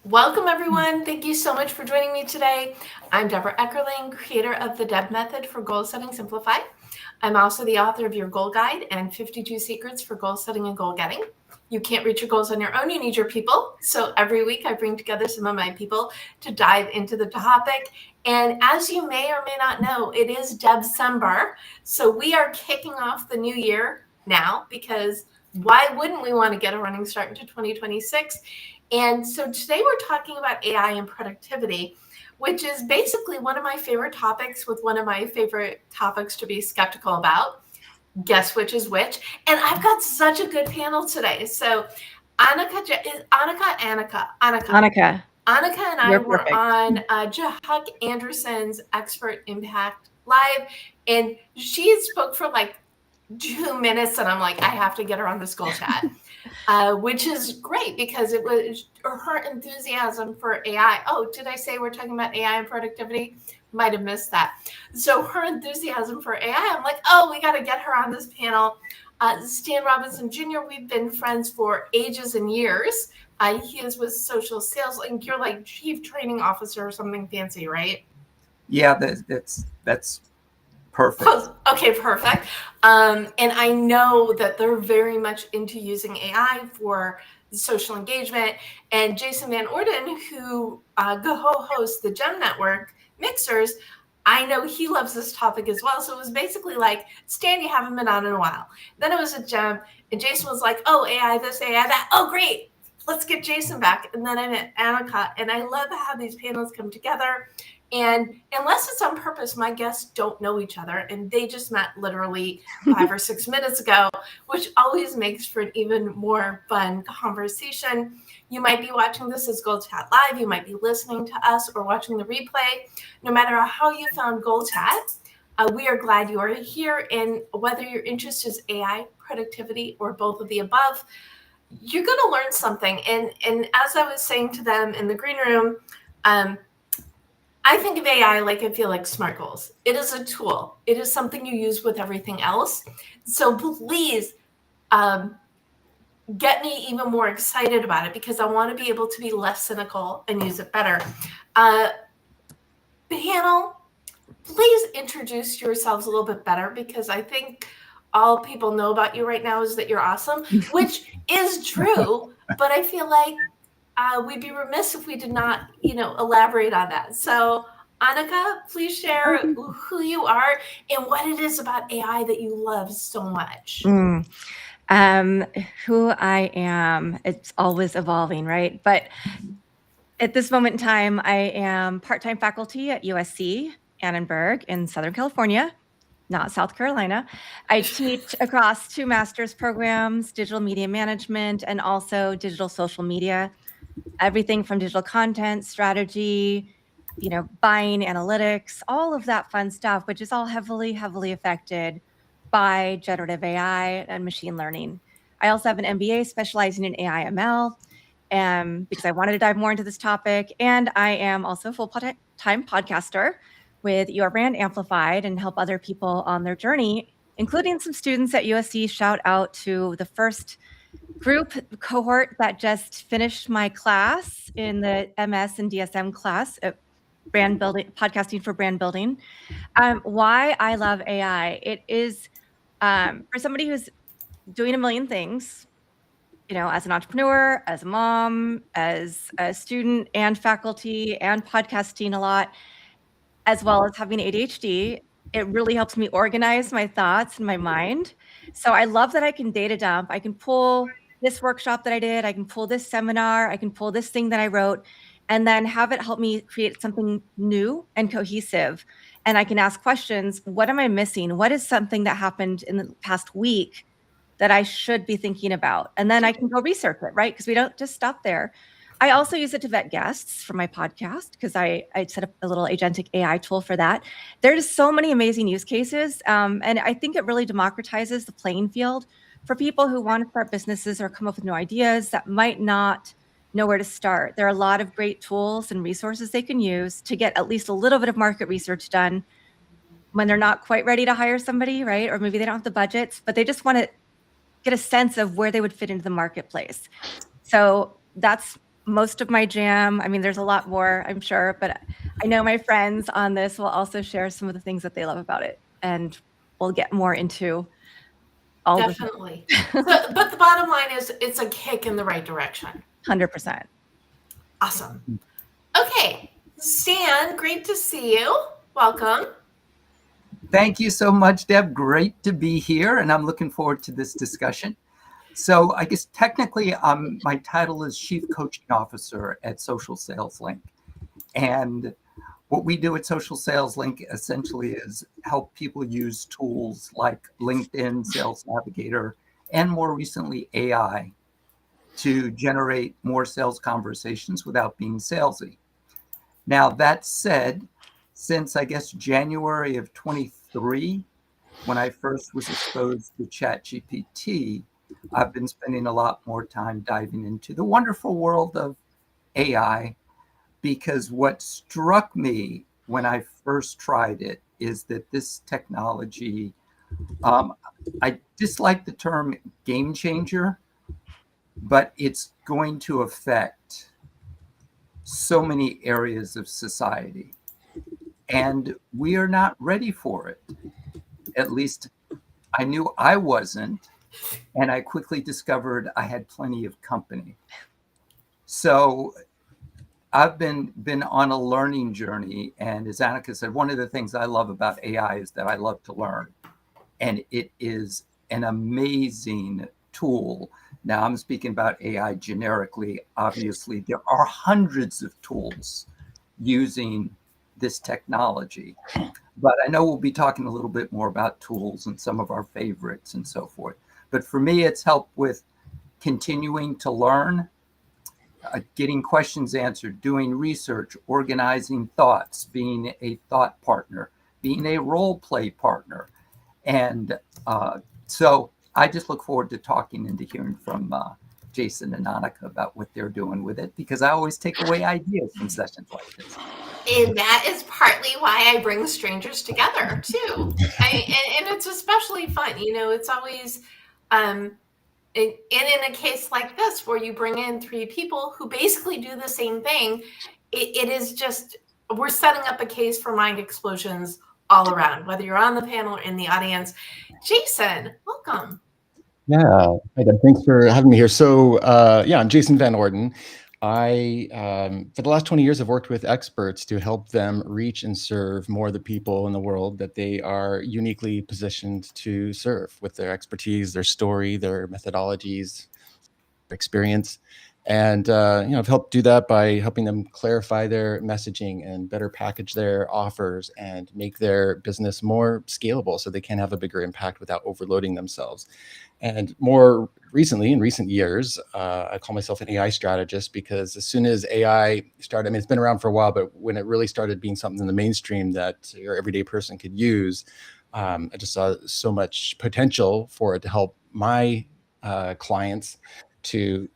Welcome, everyone. Thank you so much for joining me today. I'm Debra Eckerling, creator of the Deb Method for Goal Setting Simplified. I'm also the author of your Goal Guide and 52 Secrets for Goal Setting and Goal Getting. You can't reach your goals on your own. You need your people. So every week I bring together some of my people to dive into the topic. And as you may or may not know, it is Debcember. So we are kicking off the new year now because why wouldn't we want to get a running start into 2026? And so today we're talking about AI and productivity, which is basically one of my favorite topics with one of my favorite topics to be skeptical about. Guess which is which? And I've got such a good panel today. So Anika and I were on Huck Anderson's Expert Impact Live, and she spoke for like 2 minutes, and I'm like, I have to get her on this GoalChat. Which is great because it was her enthusiasm for AI. Oh, did I say we're talking about AI and productivity? Might have missed that. So her enthusiasm for AI, I'm like, oh, we got to get her on this panel. Stan Robinson Jr., we've been friends for ages and years. He is with Social Sales, and you're like chief training officer or something fancy, right? Yeah, that's perfect. Okay, perfect. And I know that they're very much into using AI for social engagement. And Jason Van Orden, who hosts the Gem Network Mixers, I know he loves this topic as well. So it was basically like, Stan, you haven't been on in a while. Then it was a Gem, and Jason was like, oh, AI this, AI that. Oh, great. Let's get Jason back. And then I met Anika, and I love how these panels come together. And unless it's on purpose, my guests don't know each other, and they just met literally 5 or 6 minutes ago, which always makes for an even more fun conversation. You might be watching this as GoalChat Live. You might be listening to us or watching the replay. No matter how you found GoalChat, we are glad you are here. And whether your interest is AI, productivity, or both of the above, you're going to learn something. And as I was saying to them in the green room, I think of AI like I feel like SMART goals. It is a tool. It is something you use with everything else. So please get me even more excited about it because I want to be able to be less cynical and use it better. Panel, please introduce yourselves a little bit better because I think all people know about you right now is that you're awesome, which is true, but I feel like we'd be remiss if we did not, elaborate on that. So, Anika, please share who you are and what it is about AI that you love so much. Who I am, it's always evolving, right? But at this moment in time, I am part-time faculty at USC Annenberg in Southern California, not South Carolina. I teach across 2 master's programs, digital media management, and also digital social media. Everything from digital content, strategy, buying analytics, all of that fun stuff, which is all heavily, heavily affected by generative AI and machine learning. I also have an MBA specializing in AI ML because I wanted to dive more into this topic. And I am also a full-time podcaster with Your Brand Amplified and help other people on their journey, including some students at USC. Shout out to the first group cohort that just finished my class in the MS and DSM class at brand building, podcasting for brand building. Why I love AI. It is for somebody who's doing a million things, as an entrepreneur, as a mom, as a student and faculty and podcasting a lot, as well as having ADHD. It really helps me organize my thoughts and my mind. So I love that I can data dump. I can pull this workshop that I did. I can pull this seminar. I can pull this thing that I wrote and then have it help me create something new and cohesive. And I can ask questions. What am I missing? What is something that happened in the past week that I should be thinking about? And then I can go research it, right? Because we don't just stop there. I also use it to vet guests for my podcast because I set up a little agentic AI tool for that. There's so many amazing use cases. And I think it really democratizes the playing field for people who want to start businesses or come up with new ideas that might not know where to start. There are a lot of great tools and resources they can use to get at least a little bit of market research done when they're not quite ready to hire somebody, right? Or maybe they don't have the budgets, but they just want to get a sense of where they would fit into the marketplace. So that's most of my jam. I mean, there's a lot more, I'm sure, but I know my friends on this will also share some of the things that they love about it, and we'll get more into all Definitely. But the bottom line is it's a kick in the right direction. 100%. Awesome. Okay, Stan, great to see you. Welcome. Thank you so much, Deb. Great to be here, and I'm looking forward to this discussion. So I guess technically my title is Chief Coaching Officer at Social Sales Link. And what we do at Social Sales Link essentially is help people use tools like LinkedIn, Sales Navigator, and more recently AI to generate more sales conversations without being salesy. Now, that said, since I guess January of 23, when I first was exposed to ChatGPT, I've been spending a lot more time diving into the wonderful world of AI, because what struck me when I first tried it is that this technology, I dislike the term game changer, but it's going to affect so many areas of society. And we are not ready for it. At least I knew I wasn't. And I quickly discovered I had plenty of company. So I've been on a learning journey. And as Anika said, one of the things I love about AI is that I love to learn. And it is an amazing tool. Now I'm speaking about AI generically. Obviously, there are hundreds of tools using this technology. But I know we'll be talking a little bit more about tools and some of our favorites and so forth. But for me, it's helped with continuing to learn, getting questions answered, doing research, organizing thoughts, being a thought partner, being a role play partner. And so I just look forward to talking and to hearing from Jason and Anika about what they're doing with it, because I always take away ideas from sessions like this. And that is partly why I bring strangers together too. And it's especially fun. You know, it's always, and in a case like this where you bring in three people who basically do the same thing, it is just, we're setting up a case for mind explosions all around, whether you're on the panel or in the audience. Jason, welcome. Yeah, hi Deb. Thanks for having me here. So yeah, I'm Jason Van Orden. I, for the last 20 years, have worked with experts to help them reach and serve more of the people in the world that they are uniquely positioned to serve with their expertise, their story, their methodologies, experience. And I've helped do that by helping them clarify their messaging and better package their offers and make their business more scalable so they can have a bigger impact without overloading themselves. And more recently, in recent years, I call myself an AI strategist, because as soon as AI started, I mean, it's been around for a while, but when it really started being something in the mainstream that your everyday person could use, I just saw so much potential for it to help my clients to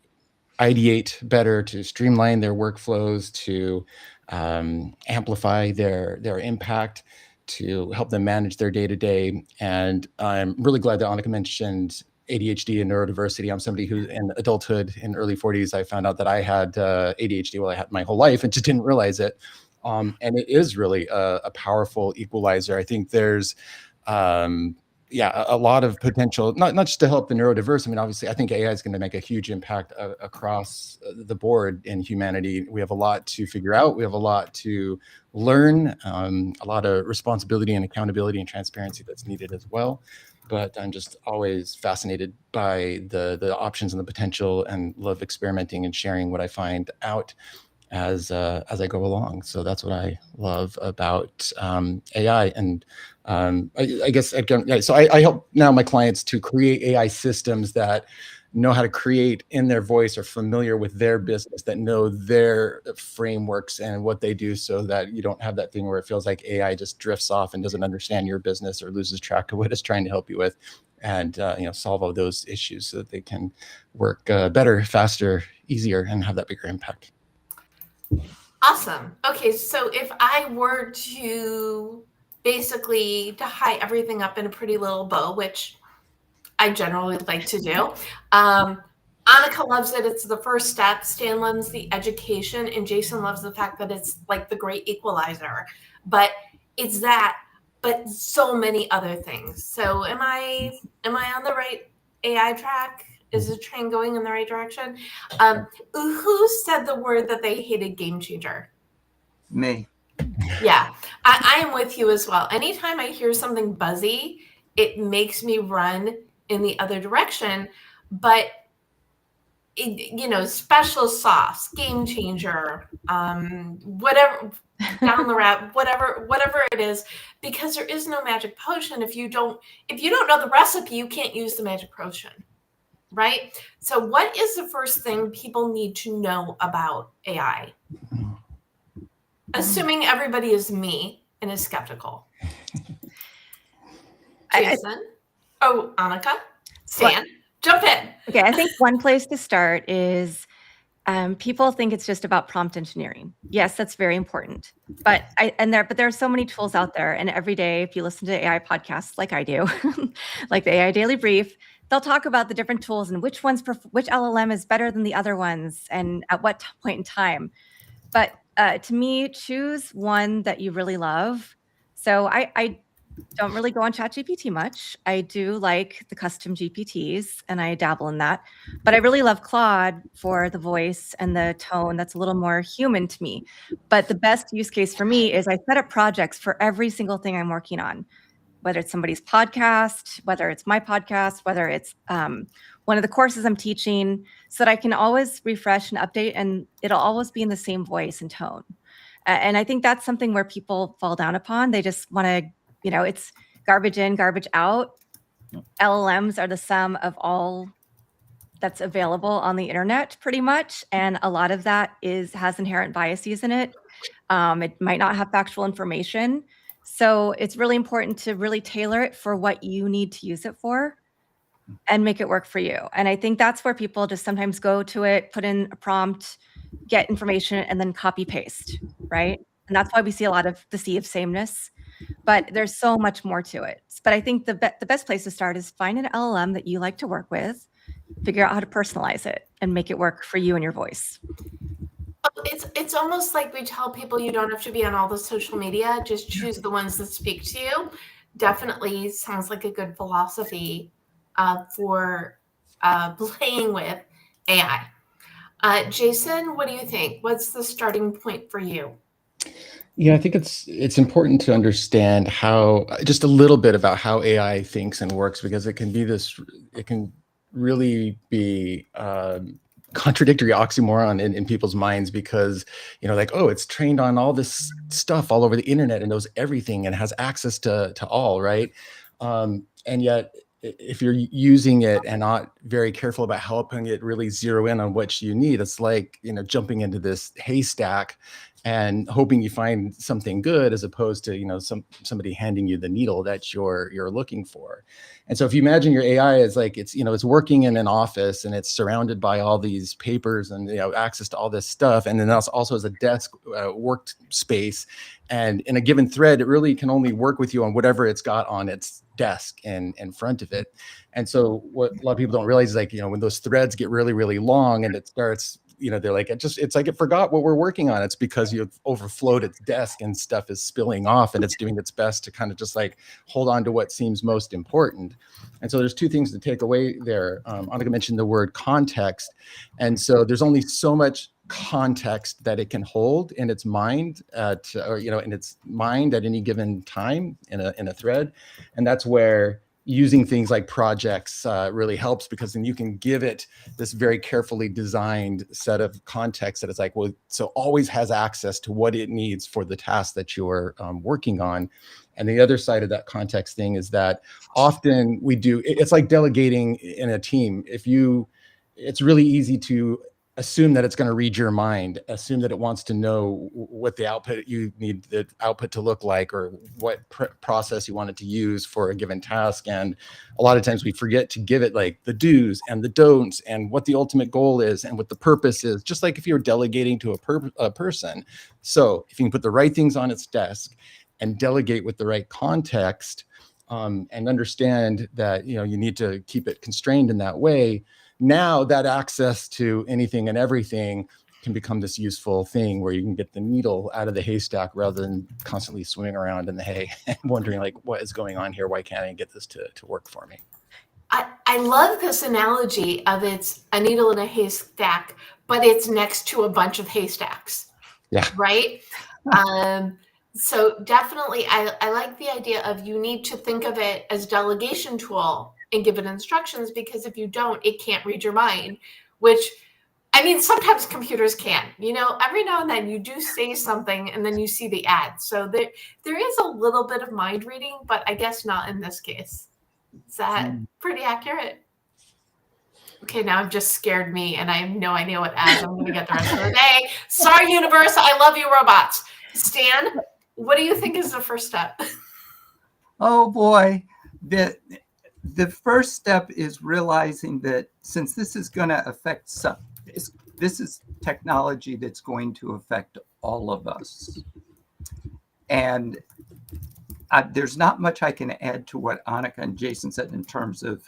ideate better, to streamline their workflows, to amplify their impact, to help them manage their day-to-day. And I'm really glad that Anika mentioned ADHD and neurodiversity. I'm somebody who in adulthood, in early 40s, I found out that I had ADHD. Well, I had my whole life and just didn't realize it. And it is really a powerful equalizer. I think there's a lot of potential, not just to help the neurodiverse. I mean, obviously, I think AI is going to make a huge impact across the board in humanity. We have a lot to figure out. We have a lot to learn, a lot of responsibility and accountability and transparency that's needed as well. But I'm just always fascinated by the options and the potential, and love experimenting and sharing what I find out as I go along. So that's what I love about AI. And I guess I help now my clients to create AI systems that know how to create in their voice, or familiar with their business, that know their frameworks and what they do, so that you don't have that thing where it feels like AI just drifts off and doesn't understand your business or loses track of what it's trying to help you with, and solve all those issues so that they can work better, faster, easier, and have that bigger impact. Awesome. Okay, so if I were to basically tie everything up in a pretty little bow, which I generally like to do, Anika loves it. It's the first step. Stan loves the education, and Jason loves the fact that it's like the great equalizer. But it's that, but so many other things. So am I on the right AI track? Is the train going in the right direction? Who said the word that they hated game changer? Me. Yeah, I am with you as well. Anytime I hear something buzzy, it makes me run in the other direction. But special sauce, game changer, whatever, down the route, whatever it is, because there is no magic potion. If you don't know the recipe, you can't use the magic potion, right? So what is the first thing people need to know about AI? Assuming everybody is me and is skeptical. Jason? Anika? Stan? Jump in. Okay, I think one place to start is people think it's just about prompt engineering. Yes, that's very important. But there are so many tools out there, and every day, if you listen to AI podcasts like I do, like the AI Daily Brief, they'll talk about the different tools and which LLM is better than the other ones, and at what point in time. But to me, choose one that you really love. So I don't really go on ChatGPT much. I do like the custom GPTs, and I dabble in that. But I really love Claude for the voice and the tone that's a little more human to me. But the best use case for me is I set up projects for every single thing I'm working on, whether it's somebody's podcast, whether it's my podcast, whether it's one of the courses I'm teaching, so that I can always refresh and update, and it'll always be in the same voice and tone. And I think that's something where people fall down upon. They just want to, it's garbage in, garbage out. LLMs are the sum of all that's available on the internet, pretty much. And a lot of that has inherent biases in it. It might not have factual information. So it's really important to really tailor it for what you need to use it for and make it work for you. And I think that's where people just sometimes go to it, put in a prompt, get information, and then copy paste, right? And that's why we see a lot of the sea of sameness. But there's so much more to it. But I think the best place to start is find an LLM that you like to work with, figure out how to personalize it, and make it work for you and your voice. It's almost like we tell people you don't have to be on all the social media, just choose the ones that speak to you. Definitely sounds like a good philosophy for playing with AI. Jason, what do you think? What's the starting point for you? Yeah, I think it's important to understand just a little bit about how AI thinks and works, because it can really be contradictory oxymoron in people's minds, because like, oh, it's trained on all this stuff all over the internet and knows everything and has access to all, right? And yet, if you're using it and not very careful about helping it really zero in on what you need, it's like jumping into this haystack and hoping you find something good, as opposed to somebody handing you the needle that you're looking for. And so if you imagine your AI as like it's working in an office and it's surrounded by all these papers and access to all this stuff, and then also as a desk workspace, and in a given thread, it really can only work with you on whatever it's got on its desk and in front of it. And so what a lot of people don't realize is like when those threads get really, really long and it starts, they're like, it's like it forgot what we're working on. It's because you've overflowed its desk and stuff is spilling off, and it's doing its best to kind of just like hold on to what seems most important. And so there's two things to take away there. Anika mentioned the word context. And so there's only so much context that it can hold in its mind in its mind at any given time in a thread. And that's where using things like projects really helps, because then you can give it this very carefully designed set of context that it's like, well, so always has access to what it needs for the task that you're working on. And the other side of that context thing is that often it's like delegating in a team. It's really easy to assume that it's going to read your mind, assume that it wants to know what the output you need the output to look like, or what process you want it to use for a given task. And a lot of times we forget to give it like the do's and the don'ts and what the ultimate goal is and what the purpose is, just like if you're delegating to a person. So if you can put the right things on its desk and delegate with the right context, and understand that you need to keep it constrained in that way, now that access to anything and everything can become this useful thing where you can get the needle out of the haystack rather than constantly swimming around in the hay and wondering like, what is going on here? Why can't I get this to work for me? I love this analogy of it's a needle in a haystack, but it's next to a bunch of haystacks. Yeah. Right? So definitely, I like the idea of you need to think of it as delegation tool and give it instructions, because if you don't, it can't read your mind, which, I mean, sometimes computers can, every now and then you do say something and then you see the ad. So there is a little bit of mind reading, but I guess not in this case. Is that pretty accurate? Okay, now I've just scared me and I have no idea what ads I'm going to get the rest of the day. Sorry, universe. I love you, robots. Stan, what do you think is the first step? Oh boy. The first step is realizing that since this is going to affect this is technology that's going to affect all of us. And there's not much I can add to what Anika and Jason said in terms of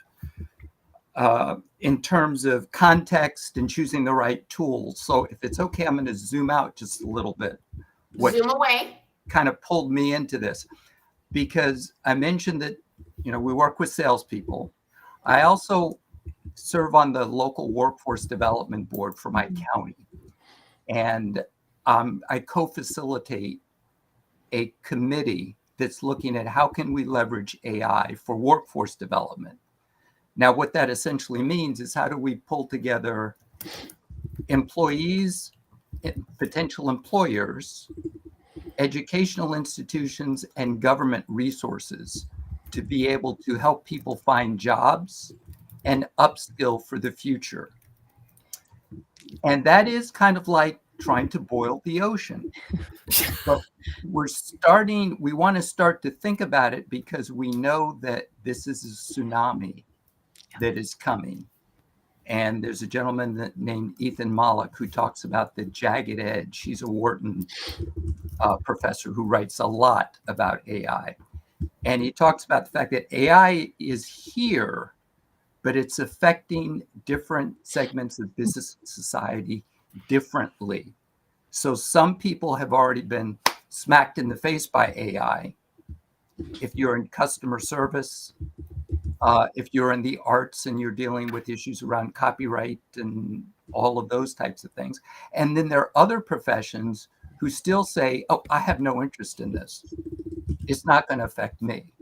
context and choosing the right tools. So if it's okay, I'm going to zoom out just a little bit. Zoom away. Kind of pulled me into this, because I mentioned that, we work with salespeople. I also serve on the local workforce development board for my county. And I co-facilitate a committee that's looking at how can we leverage AI for workforce development. Now, what that essentially means is how do we pull together employees, potential employers, educational institutions, and government resources to be able to help people find jobs and upskill for the future. And that is kind of like trying to boil the ocean. But we want to start to think about it because we know that this is a tsunami that is coming. And there's a gentleman named Ethan Mollick who talks about the jagged edge. He's a Wharton professor who writes a lot about AI. And he talks about the fact that AI is here, but it's affecting different segments of business and society differently. So some people have already been smacked in the face by AI. If you're in customer service, if you're in the arts and you're dealing with issues around copyright and all of those types of things. And then there are other professions who still say, oh, I have no interest in this. It's not going to affect me.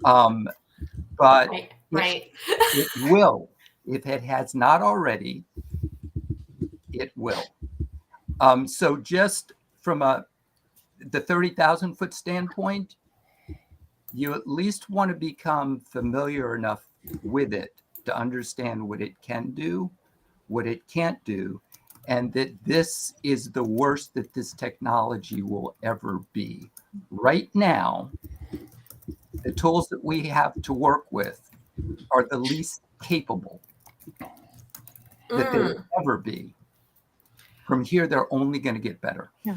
But right. It will. If it has not already, it will. So just from the 30,000 foot standpoint, you at least want to become familiar enough with it to understand what it can do, what it can't do, and that this is the worst that this technology will ever be. Right now, the tools that we have to work with are the least capable that they will ever be. From here, they're only going to get better. Yeah.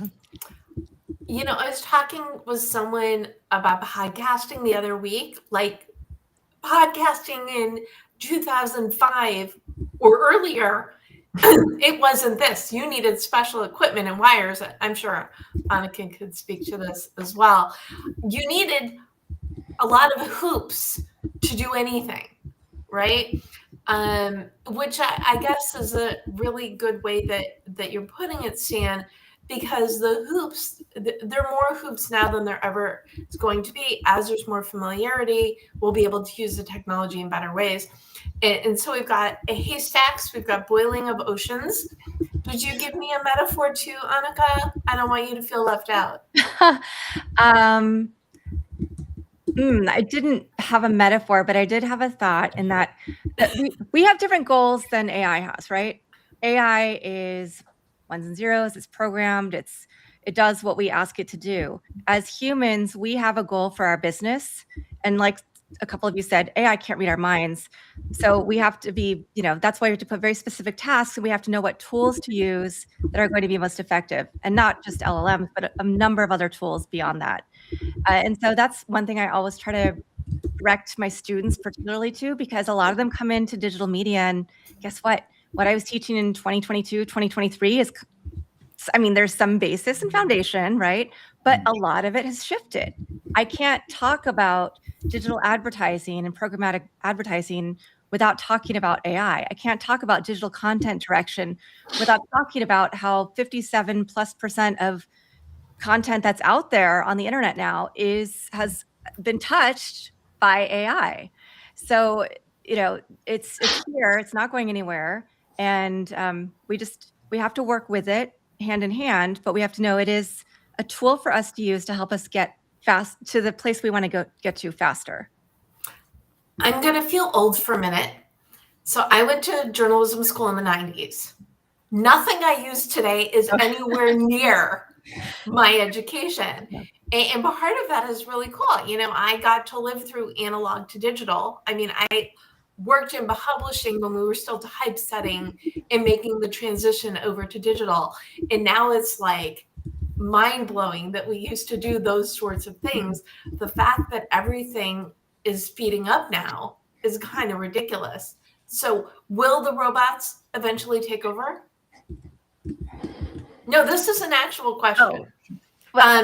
I was talking with someone about podcasting the other week, like podcasting in 2005 or earlier. It wasn't this. You needed special equipment and wires. I'm sure Anika could speak to this as well. You needed a lot of hoops to do anything, right? Which I guess is a really good way that you're putting it, Stan, because the hoops, there are more hoops now than there ever is going to be. As there's more familiarity, we'll be able to use the technology in better ways. And so we've got a haystacks, we've got boiling of oceans. Would you give me a metaphor too, Anika? I don't want you to feel left out. I didn't have a metaphor, but I did have a thought in that we have different goals than AI has, right? AI is ones and zeros, it's programmed, it does what we ask it to do. As humans, we have a goal for our business. And like a couple of you said, AI can't read our minds. So we have to be, that's why we have to put very specific tasks, and we have to know what tools to use that are going to be most effective, and not just LLMs, but a number of other tools beyond that. And so that's one thing I always try to direct my students particularly to, because a lot of them come into digital media and guess what? What I was teaching in 2022, 2023 is, I mean, there's some basis and foundation, right? But a lot of it has shifted. I can't talk about digital advertising and programmatic advertising without talking about AI. I can't talk about digital content direction without talking about how 57+% of content that's out there on the internet now has been touched by AI. So, it's here, it's not going anywhere. And we have to work with it hand in hand, but we have to know it is a tool for us to use to help us get fast to the place we want to get to faster. I'm going to feel old for a minute. So I went to journalism school in the 90s. Nothing I use today is anywhere near my education. And part of that is really cool. I got to live through analog to digital. I mean, I worked in publishing when we were still typesetting and making the transition over to digital. And now it's like mind-blowing that we used to do those sorts of things. The fact that everything is speeding up now is kind of ridiculous. So will the robots eventually take over? No, this is an actual question.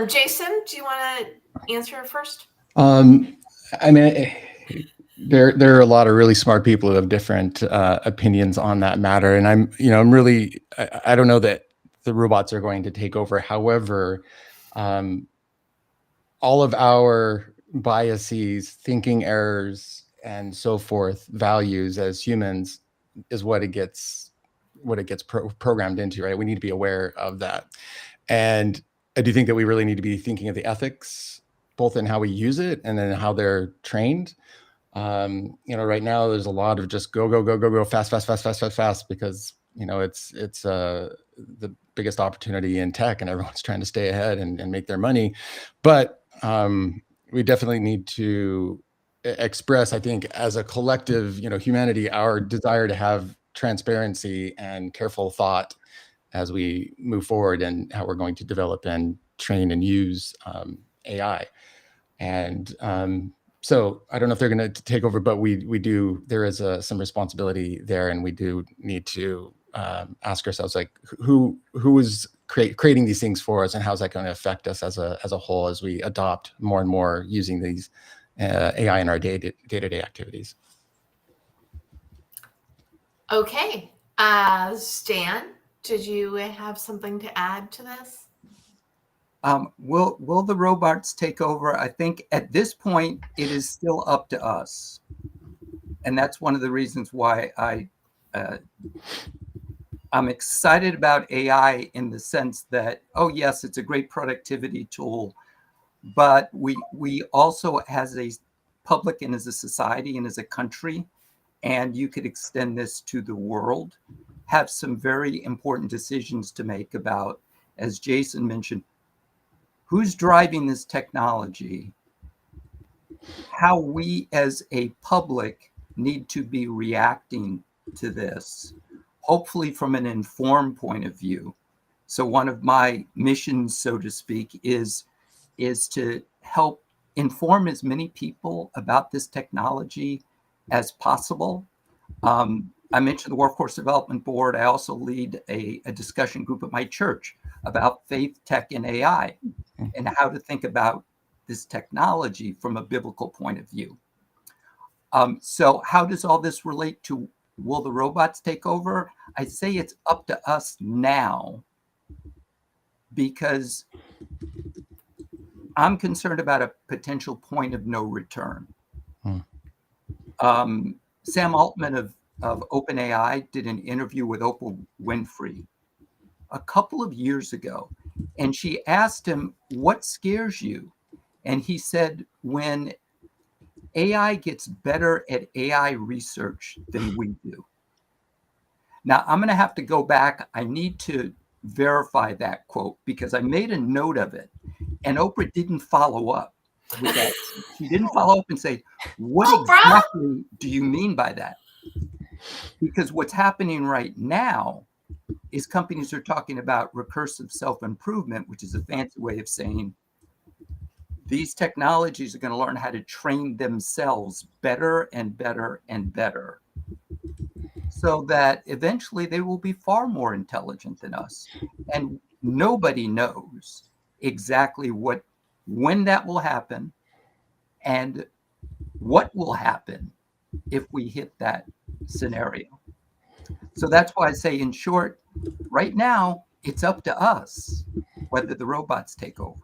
Jason, do you want to answer first? I mean, there are a lot of really smart people who have different opinions on that matter, and I don't know that the robots are going to take over. However, all of our biases, thinking errors, and so forth, values as humans is what it gets programmed into, right? We need to be aware of that. And I do think that we really need to be thinking of the ethics, both in how we use it and then how they're trained. Right now there's a lot of just go fast, because it's the biggest opportunity in tech, and everyone's trying to stay ahead and make their money. But we definitely need to express, I think, as a collective, humanity, our desire to have transparency and careful thought as we move forward and how we're going to develop and train and use AI. And so I don't know if they're going to take over, but there is some responsibility there, and we do need to ask ourselves, like, who is creating these things for us, and how's that going to affect us as a whole as we adopt more and more using these AI in our day-to-day activities. Okay. Stan, did you have something to add to this? Will the robots take over? I think at this point, it is still up to us. And that's one of the reasons why I'm excited about AI, in the sense that, oh, yes, it's a great productivity tool, but we also, as a public and as a society and as a country, and you could extend this to the world, have some very important decisions to make about, as Jason mentioned, who's driving this technology, how we as a public need to be reacting to this, hopefully from an informed point of view. So one of my missions, so to speak, is to help inform as many people about this technology as possible. I mentioned the Workforce Development Board. I also lead a discussion group at my church about faith, tech, and AI, and how to think about this technology from a biblical point of view. So how does all this relate to, will the robots take over? I say it's up to us now, because I'm concerned about a potential point of no return. Sam Altman of OpenAI did an interview with Oprah Winfrey a couple of years ago, and she asked him, what scares you? And he said, when AI gets better at AI research than we do. Now, I'm going to have to go back. I need to verify that quote, because I made a note of it, and Oprah didn't follow up with that. She didn't follow up and say, what exactly do you mean by that? Because what's happening right now is companies are talking about recursive self-improvement, which is a fancy way of saying these technologies are going to learn how to train themselves better and better and better, so that eventually they will be far more intelligent than us. And nobody knows exactly when that will happen and what will happen if we hit that scenario. So that's why I say, in short, right now, it's up to us whether the robots take over.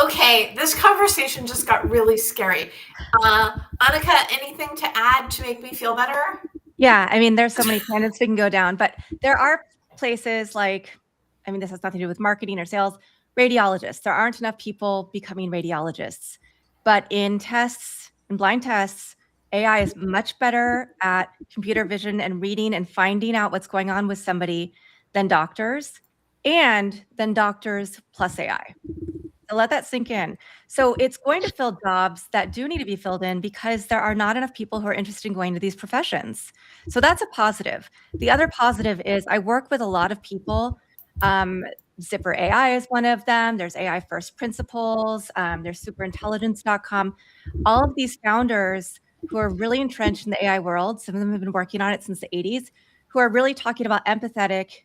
Okay, this conversation just got really scary. Anika, anything to add to make me feel better? Yeah, I mean, there's so many tangents we can go down, but there are places like, I mean, this has nothing to do with marketing or sales, radiologists. There aren't enough people becoming radiologists. But in tests, in blind tests, AI is much better at computer vision and reading and finding out what's going on with somebody than doctors, and than doctors plus AI. So let that sink in. So it's going to fill jobs that do need to be filled in because there are not enough people who are interested in going to these professions. So that's a positive. The other positive is I work with a lot of people. Zipper AI is one of them. There's AI First Principles. There's superintelligence.com. All of these founders who are really entrenched in the AI world, some of them have been working on it since the 80s, who are really talking about empathetic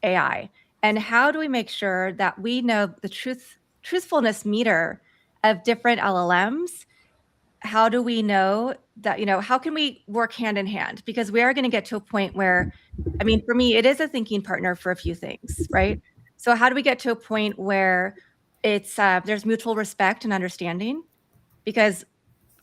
AI. And how do we make sure that we know the truthfulness meter of different LLMs? How do we know that, how can we work hand in hand? Because we are going to get to a point where, I mean, for me, it is a thinking partner for a few things, right? So how do we get to a point where it's there's mutual respect and understanding? Because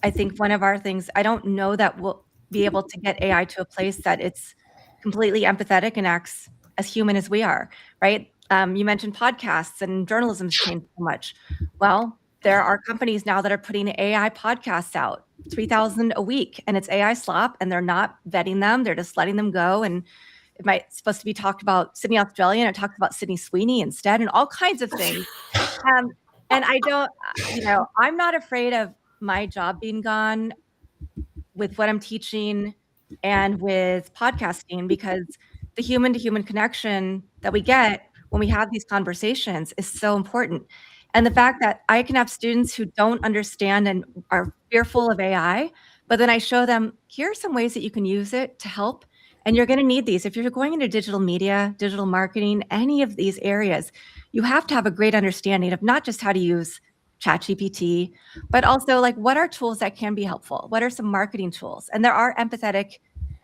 I think one of our things, I don't know that we'll be able to get AI to a place that it's completely empathetic and acts as human as we are, right? You mentioned podcasts and journalism's changed so much. Well, there are companies now that are putting AI podcasts out, 3,000 a week, and it's AI slop, and they're not vetting them. They're just letting them go. And it might supposed to be talked about Sydney, Australia, and it talks about Sydney Sweeney instead, and all kinds of things. And I don't, I'm not afraid of my job being gone with what I'm teaching and with podcasting, because the human to human connection that we get when we have these conversations is so important. And the fact that I can have students who don't understand and are fearful of AI, but then I show them, here are some ways that you can use it to help. And you're going to need these. If you're going into digital media, digital marketing, any of these areas, you have to have a great understanding of not just how to use ChatGPT, but also like what are tools that can be helpful? What are some marketing tools? And there are empathetic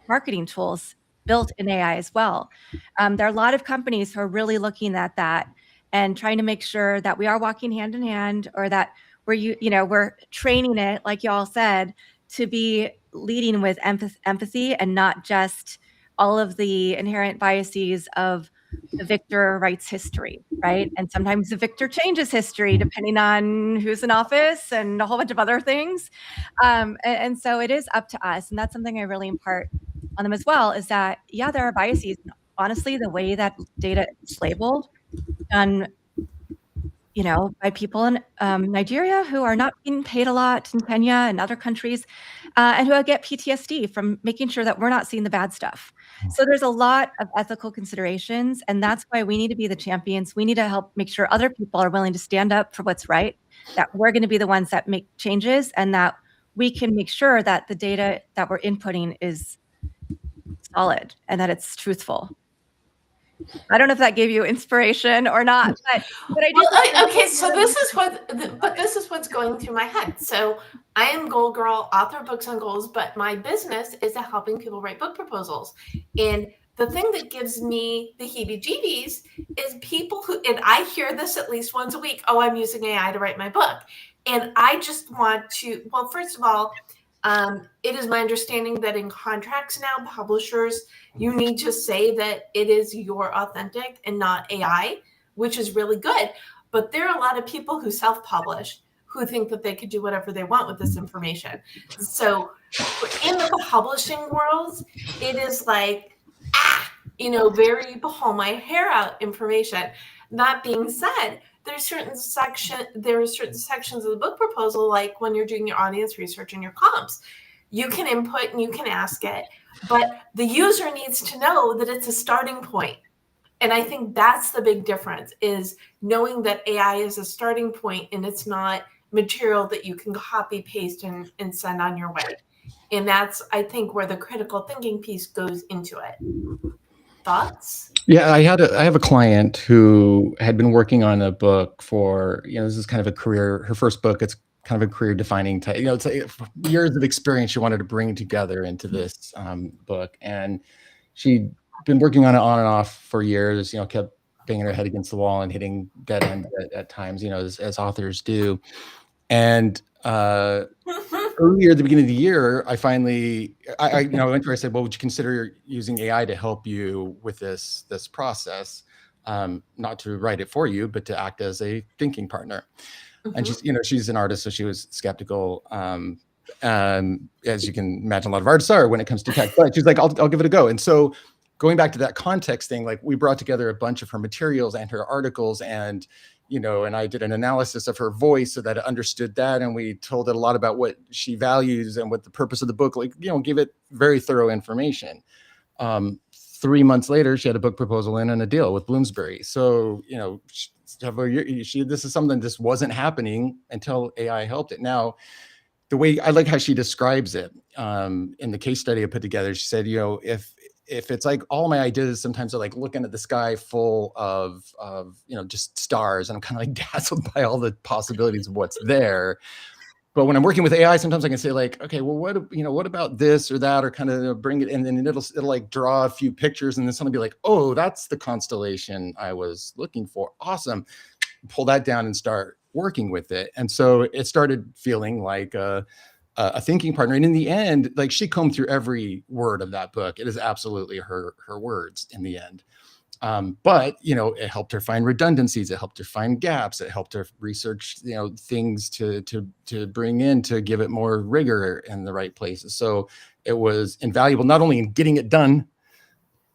marketing tools built in AI as well. There are a lot of companies who are really looking at that and trying to make sure that we are walking hand in hand, or that we're training it, like y'all said, to be leading with empathy and not just all of the inherent biases of the victor writes history, right? And sometimes the victor changes history depending on who's in office and a whole bunch of other things. And so it is up to us. And that's something I really impart on them as well, is that, yeah, there are biases. Honestly, the way that data is labeled done, by people in Nigeria who are not being paid a lot, in Kenya and other countries, and who get PTSD from making sure that we're not seeing the bad stuff. So there's a lot of ethical considerations, and that's why we need to be the champions. We need to help make sure other people are willing to stand up for what's right, that we're going to be the ones that make changes, and that we can make sure that the data that we're inputting is solid and that it's truthful. I don't know if that gave you inspiration or not, but I do. Okay, so this is what's going through my head. So I am Goal Girl, author of books on goals, but my business is helping people write book proposals. And the thing that gives me the heebie-jeebies is people and I hear this at least once a week, oh, I'm using AI to write my book. And I just want to, well, first of all, it is my understanding that in contracts now, publishers, you need to say that it is your authentic and not AI, which is really good. But there are a lot of people who self-publish who think that they could do whatever they want with this information. So in the publishing world, it is like, very pull my hair out information. That being said, there are certain sections of the book proposal, like when you're doing your audience research and your comps, you can input and you can ask it, but the user needs to know that it's a starting point. And I think that's the big difference, is knowing that AI is a starting point and it's not material that you can copy, paste, and send on your way. And that's, I think, where the critical thinking piece goes into it. Thoughts? Yeah, I have a client who had been working on a book for, this is kind of a career, her first book. It's kind of a career defining type, it's years of experience she wanted to bring together into this book. And she'd been working on it on and off for years, kept banging her head against the wall and hitting dead ends at times, as authors do. And earlier at the beginning of the year, I finally, I went to her, I said, well, would you consider using AI to help you with this process? Not to write it for you, but to act as a thinking partner. And she's an artist, so she was skeptical. As you can imagine, a lot of artists are when it comes to tech, but she's like, I'll give it a go. And so going back to that context thing, like we brought together a bunch of her materials and her articles, and and I did an analysis of her voice so that it understood that. And we told it a lot about what she values and what the purpose of the book, give it very thorough information. 3 months later, she had a book proposal in and a deal with Bloomsbury. So, this is something this wasn't happening until AI helped it. Now, the way I like how she describes it in the case study I put together, she said, if it's like all my ideas sometimes are like looking at the sky full of just stars, and I'm kind of like dazzled by all the possibilities of what's there. But when I'm working with AI, sometimes I can say like, okay, well, what about this or that, or kind of bring it, and then it'll like draw a few pictures, and then somebody be like, oh, that's the constellation I was looking for. Awesome. Pull that down and start working with it. And so it started feeling like a thinking partner. And in the end, like she combed through every word of that book. It is absolutely her words in the end. But it helped her find redundancies. It helped her find gaps. It helped her research, things to bring in to give it more rigor in the right places. So it was invaluable, not only in getting it done,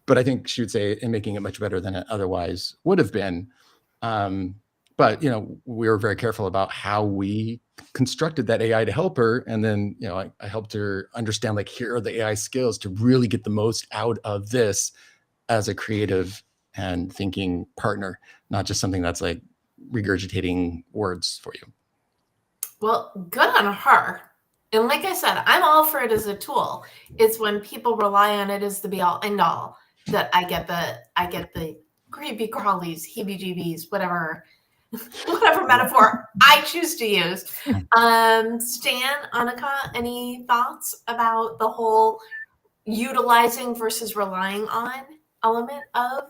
but I think she would say in making it much better than it otherwise would have been. But we were very careful about how we constructed that AI to help her. And then, I helped her understand, like, here are the AI skills to really get the most out of this as a creative and thinking partner, not just something that's like regurgitating words for you. Well, good on her. And like I said, I'm all for it as a tool. It's when people rely on it as the be all end all that I get the creepy crawlies, heebie-jeebies, whatever metaphor I choose to use. Stan, Anika, any thoughts about the whole utilizing versus relying on element of?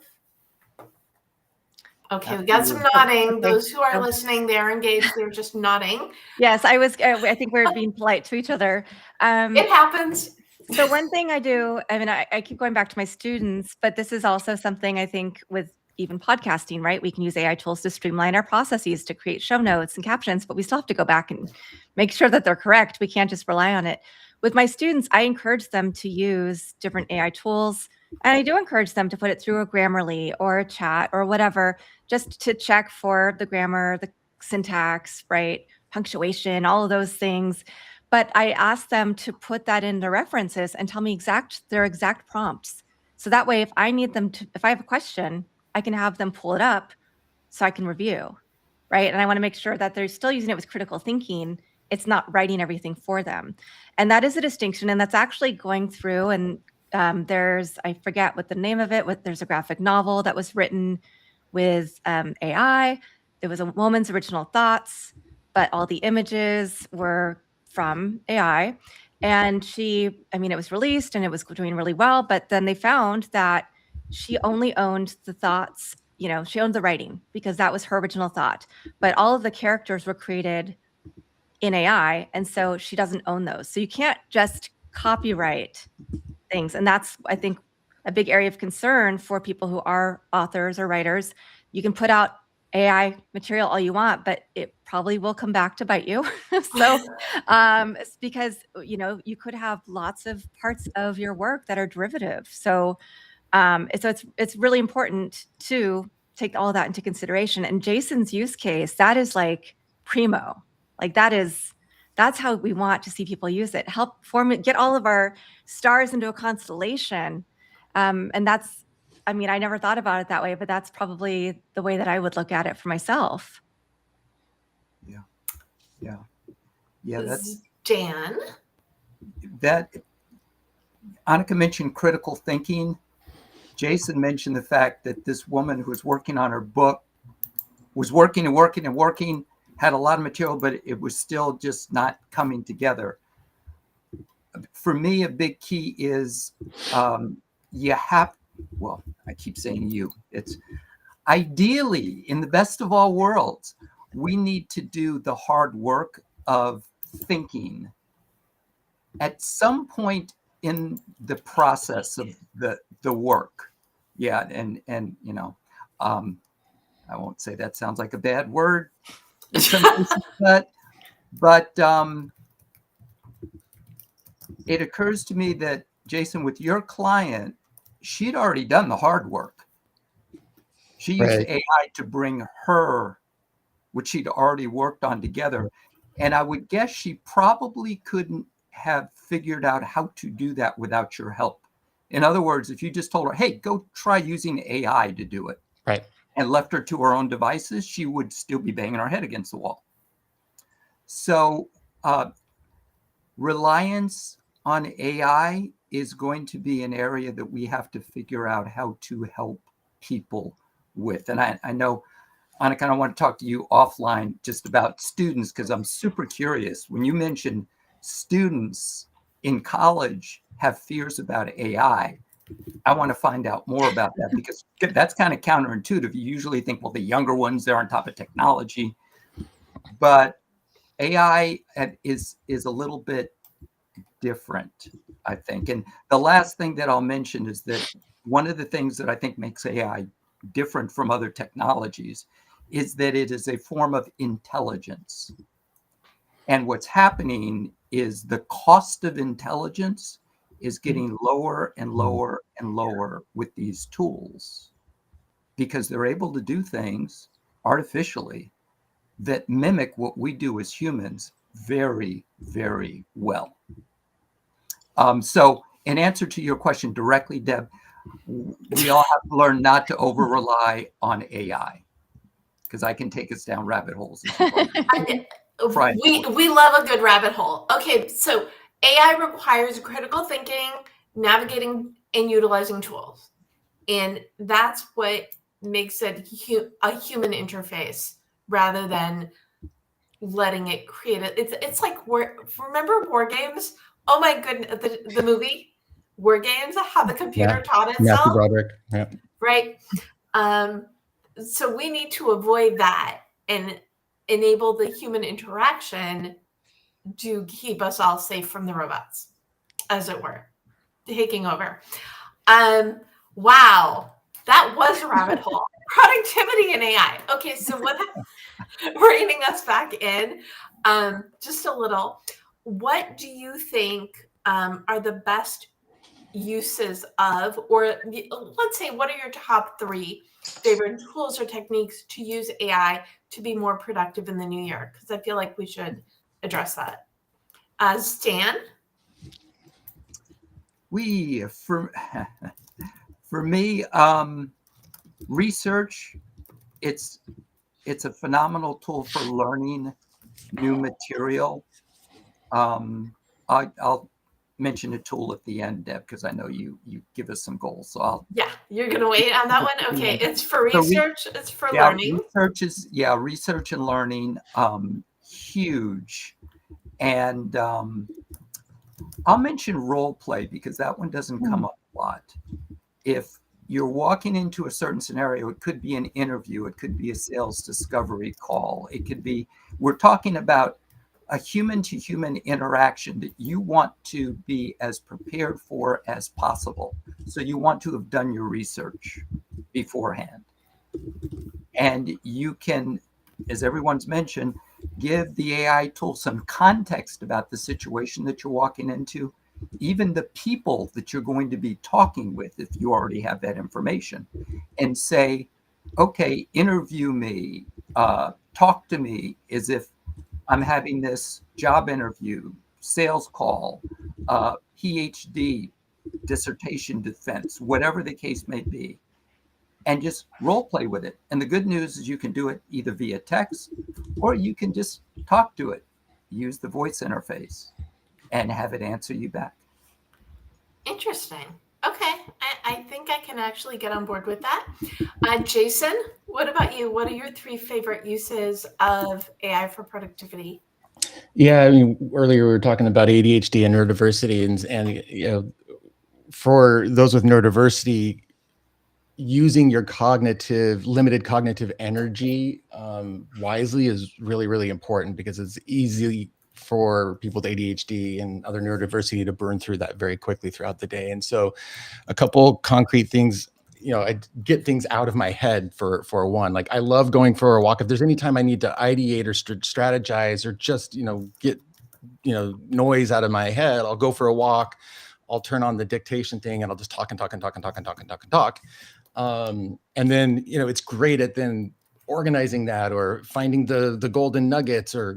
Okay, we got some nodding. Those who are listening, they're engaged. They're just nodding. Yes, I think we're being polite to each other. It happens. So one thing I do, I keep going back to my students, but this is also something I think with even podcasting, right? We can use AI tools to streamline our processes, to create show notes and captions, but we still have to go back and make sure that they're correct. We can't just rely on it. With my students, I encourage them to use different AI tools. And I do encourage them to put it through a Grammarly or a chat or whatever, just to check for the grammar, the syntax, right? Punctuation, all of those things. But I ask them to put that in the references and tell me their exact prompts. So that way, if I have a question, I can have them pull it up so I can review, right? And I want to make sure that they're still using it with critical thinking. It's not writing everything for them. And that is a distinction. And that's actually going through, and I forget what the name of it, there's a graphic novel that was written with AI. It was a woman's original thoughts, but all the images were from AI. And it was released and it was doing really well, but then they found that she only owned the thoughts, she owned the writing because that was her original thought, but all of the characters were created in AI. And so she doesn't own those. So you can't just copyright things. And that's, I think, a big area of concern for people who are authors or writers. You can put out AI material all you want, but it probably will come back to bite you. So it's because, you could have lots of parts of your work that are derivative. So it's really important to take all of that into consideration. And Jason's use case, that is like primo. Like that's how we want to see people use it. Help get all of our stars into a constellation. And that's, I mean, I never thought about it that way, but that's probably the way that I would look at it for myself. Yeah, that's Dan. that. Anika mentioned critical thinking. Jason mentioned the fact that this woman who was working on her book was working and working and working, had a lot of material, but it was still just not coming together. For me, a big key is you have, well, I keep saying you, it's ideally, in the best of all worlds, we need to do the hard work of thinking at some point in the process of the work. Yeah, and you know, I won't say that sounds like a bad word, but it occurs to me that, Jason, with your client, she'd already done the hard work. She used AI to bring her, which she'd already worked on together. And I would guess she probably couldn't have figured out how to do that without your help. In other words, if you just told her, hey, go try using AI to do it, Right. and left her to her own devices, she would still be banging her head against the wall. So reliance on AI is going to be an area that we have to figure out how to help people with. And I know, Anika, I want to talk to you offline just about students, because I'm super curious. When you mentioned students in college have fears about AI, I want to find out more about that, because that's kind of counterintuitive. You usually think, well, the younger ones, they're on top of technology. But AI is a little bit different, I think. And the last thing that I'll mention is that one of the things that I think makes AI different from other technologies is that it is a form of intelligence. And what's happening is the cost of intelligence is getting lower and lower and lower with these tools, because they're able to do things artificially that mimic what we do as humans very, very well. So in answer to your question directly, Deb, we all have to learn not to over rely on AI, because I can take us down rabbit holes. We love a good rabbit hole. Okay, so AI requires critical thinking, navigating, and utilizing tools. And that's what makes it a human interface rather than letting it create it. It's like, remember War Games? Oh my goodness, the movie War Games, how the computer taught itself. Matthew Broderick. Yeah. Right. So we need to avoid that and enable the human interaction to keep us all safe from the robots, as it were, taking over. Wow, that was a rabbit hole. Productivity and AI. Okay, so reining us back in just a little. What do you think are the best uses of, or let's say, what are your top 3 favorite tools or techniques to use AI to be more productive in the new year? Because I feel like we should address that. Stan? For me, research, it's a phenomenal tool for learning new material. I'll mention a tool at the end, Deb, because I know you give us some goals. So you're gonna wait on that one. Okay, it's for research. It's for learning. Research and learning, huge. And I'll mention role play, because that one doesn't come up a lot. If you're walking into a certain scenario, it could be an interview, it could be a sales discovery call, it could be, we're talking about a human-to-human interaction that you want to be as prepared for as possible. So you want to have done your research beforehand. And you can, as everyone's mentioned, give the AI tool some context about the situation that you're walking into, even the people that you're going to be talking with, if you already have that information, and say, okay, interview me, talk to me as if I'm having this job interview, sales call, PhD, dissertation defense, whatever the case may be. and just role play with it. And the good news is you can do it either via text or you can just talk to it, use the voice interface, and have it answer you back. Interesting. Okay, I think I can actually get on board with that. Jason, what about you? What are your 3 favorite uses of AI for productivity? Yeah, I mean, earlier we were talking about ADHD and neurodiversity, and you know, for those with neurodiversity, using your limited cognitive energy wisely is really, really important, because it's easy for people with ADHD and other neurodiversity to burn through that very quickly throughout the day. And so a couple concrete things, I get things out of my head for one. Like, I love going for a walk. If there's any time I need to ideate or strategize or just, get, noise out of my head, I'll go for a walk. I'll turn on the dictation thing and I'll just talk and talk and talk and talk and talk and talk and talk. And then, it's great at then organizing that, or finding the golden nuggets, or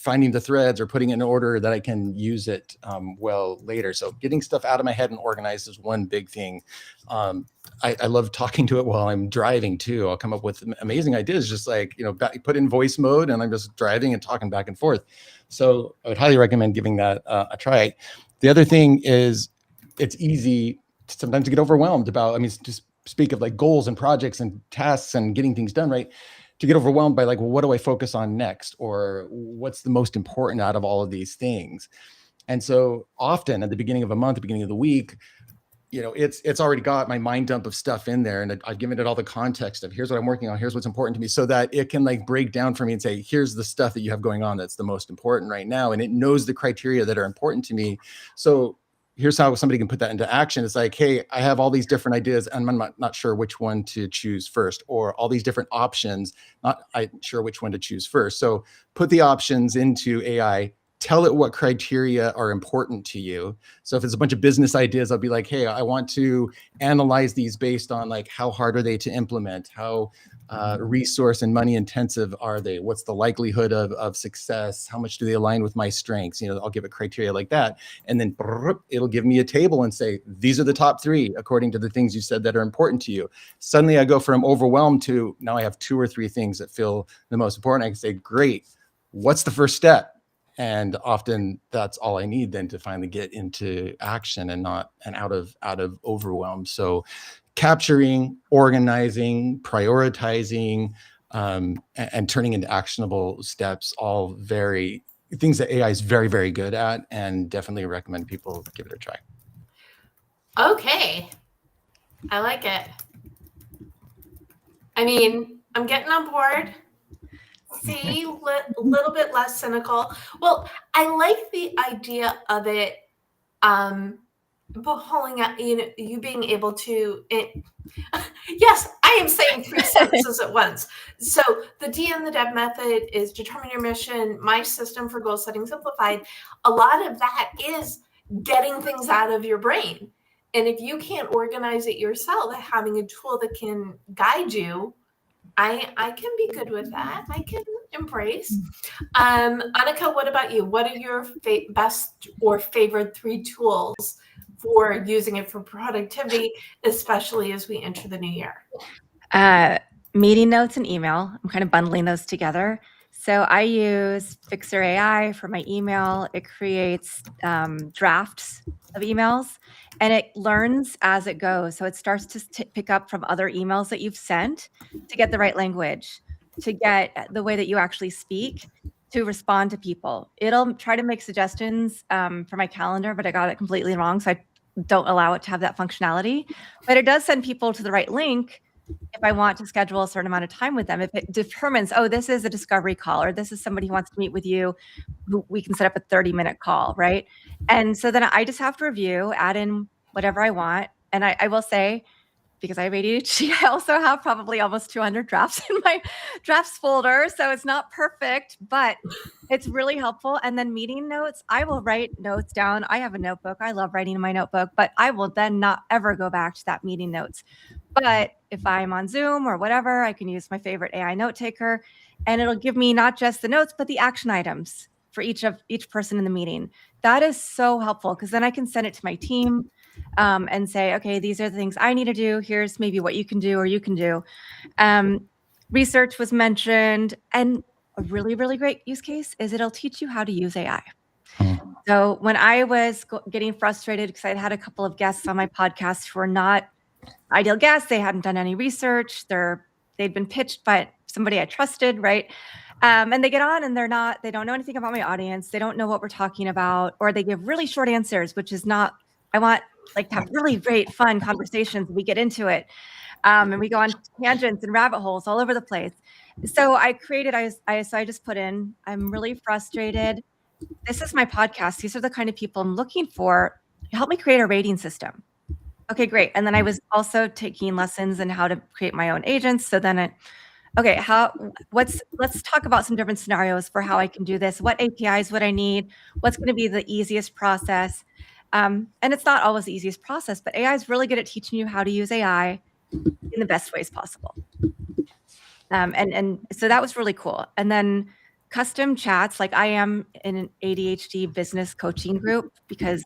finding the threads, or putting it in order that I can use it well later. So getting stuff out of my head and organized is one big thing. I love talking to it while I'm driving too. I'll come up with amazing ideas, just like, put in voice mode and I'm just driving and talking back and forth. So I would highly recommend giving that a try. The other thing is, it's easy sometimes to get overwhelmed about, just speak of like goals and projects and tasks and getting things done, right? To get overwhelmed by like, well, what do I focus on next? Or what's the most important out of all of these things? And so often at the beginning of a month, the beginning of the week, it's already got my mind dump of stuff in there. And I've given it all the context of, here's what I'm working on, here's what's important to me, so that it can like break down for me and say, here's the stuff that you have going on that's the most important right now. And it knows the criteria that are important to me. So here's how somebody can put that into action. It's like, hey, I have all these different ideas and I'm not sure which one to choose first, or all these different options, not sure which one to choose first. So put the options into AI, tell it what criteria are important to you. So if it's a bunch of business ideas, I'll be like, hey, I want to analyze these based on like, how hard are they to implement? How resource and money intensive are they? What's the likelihood of success? How much do they align with my strengths? I'll give it criteria like that. And then it'll give me a table and say, these are the top 3 according to the things you said that are important to you. Suddenly I go from overwhelmed to, now I have 2 or 3 things that feel the most important. I can say, great, what's the first step? And often that's all I need then to finally get into action and out of overwhelm. So capturing, organizing, prioritizing, and turning into actionable steps, all things that AI is very, very good at, and definitely recommend people give it a try. Okay. I like it. I'm getting on board. See, a little bit less cynical. Well, I like the idea of it pulling out, you being able to yes, I am saying 3 sentences at once. So the D and the Deb method is determine your mission, my system for goal setting simplified. A lot of that is getting things out of your brain. And if you can't organize it yourself, having a tool that can guide you, I can be good with that. I can embrace. Anika, what about you? What are your best or favorite 3 tools for using it for productivity, especially as we enter the new year? Meeting notes and email. I'm kind of bundling those together. So I use Fixer AI for my email. It creates drafts of emails, and it learns as it goes. So it starts to pick up from other emails that you've sent to get the right language, to get the way that you actually speak, to respond to people. It'll try to make suggestions for my calendar, but I got it completely wrong. So I don't allow it to have that functionality. But it does send people to the right link if I want to schedule a certain amount of time with them. If it determines, oh, this is a discovery call, or this is somebody who wants to meet with you, we can set up a 30-minute call, right? And so then I just have to review, add in whatever I want. And I will say, because I have ADHD, I also have probably almost 200 drafts in my drafts folder. So it's not perfect, but it's really helpful. And then meeting notes, I will write notes down. I have a notebook. I love writing in my notebook, but I will then not ever go back to that meeting notes. But if I'm on Zoom or whatever, I can use my favorite AI note taker, and it'll give me not just the notes, but the action items for each person in the meeting. That is so helpful, because then I can send it to my team. and say, okay, these are the things I need to do. Here's maybe what you can do or you can do. Research was mentioned, and a really, really great use case is it'll teach you how to use AI. So when I was getting frustrated because I'd had a couple of guests on my podcast who were not ideal guests, they hadn't done any research, they'd been pitched by somebody I trusted, right? And they get on and they don't know anything about my audience, they don't know what we're talking about, or they give really short answers, which is not, I want like to have really great, fun conversations. We get into it. And we go on tangents and rabbit holes all over the place. So I just put in, I'm really frustrated. This is my podcast. These are the kind of people I'm looking for. Help me create a rating system. Okay, great. And then I was also taking lessons in how to create my own agents. So then let's talk about some different scenarios for how I can do this. What APIs would I need? What's going to be the easiest process? And it's not always the easiest process, but AI is really good at teaching you how to use AI in the best ways possible. And so that was really cool. And then custom chats, like I am in an ADHD business coaching group because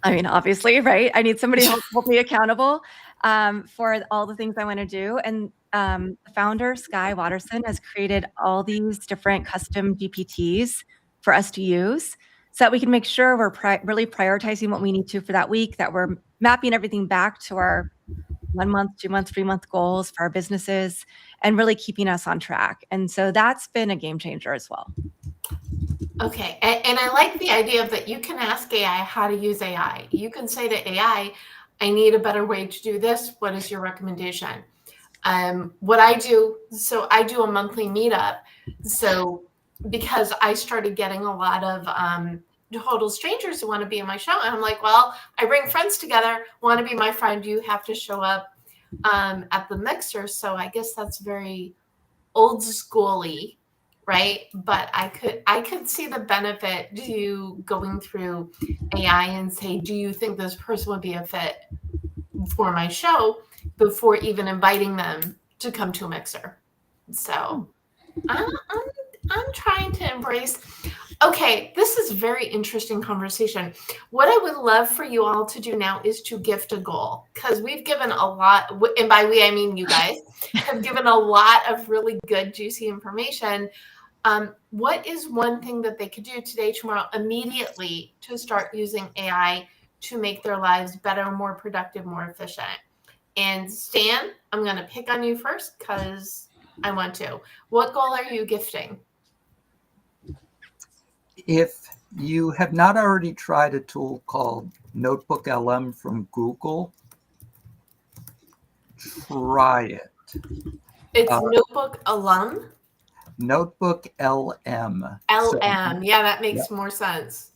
I mean, obviously, right? I need somebody to hold me accountable for all the things I want to do. And the founder, Skye Watterson, has created all these different custom GPTs for us to use so that we can make sure we're really prioritizing what we need to for that week, that we're mapping everything back to our 1 month, 2 month, 3 month goals for our businesses and really keeping us on track. And so that's been a game changer as well. Okay, and I like the idea of that you can ask AI how to use AI. You can say to AI, I need a better way to do this. What is your recommendation? What I do, so I do a monthly meetup. So because I started getting a lot of total strangers who want to be in my show, and I'm like, well, I bring friends together, want to be my friend, you have to show up at the mixer. So I guess that's very old schooly, right? But I could see the benefit to going through AI and say, do you think this person would be a fit for my show before even inviting them to come to a mixer? So I'm trying to embrace. Okay, this is very interesting conversation. What I would love for you all to do now is to gift a goal, because we've given a lot, and by we I mean you guys have given a lot of really good, juicy information. What is one thing that they could do today, tomorrow, immediately to start using AI to make their lives better, more productive, more efficient? And Stan, I'm going to pick on you first because I want to. What goal are you gifting? If you have not already tried a tool called Notebook LM from Google, try it. It's Notebook Alum? Notebook LM. LM. Yeah, that makes more sense.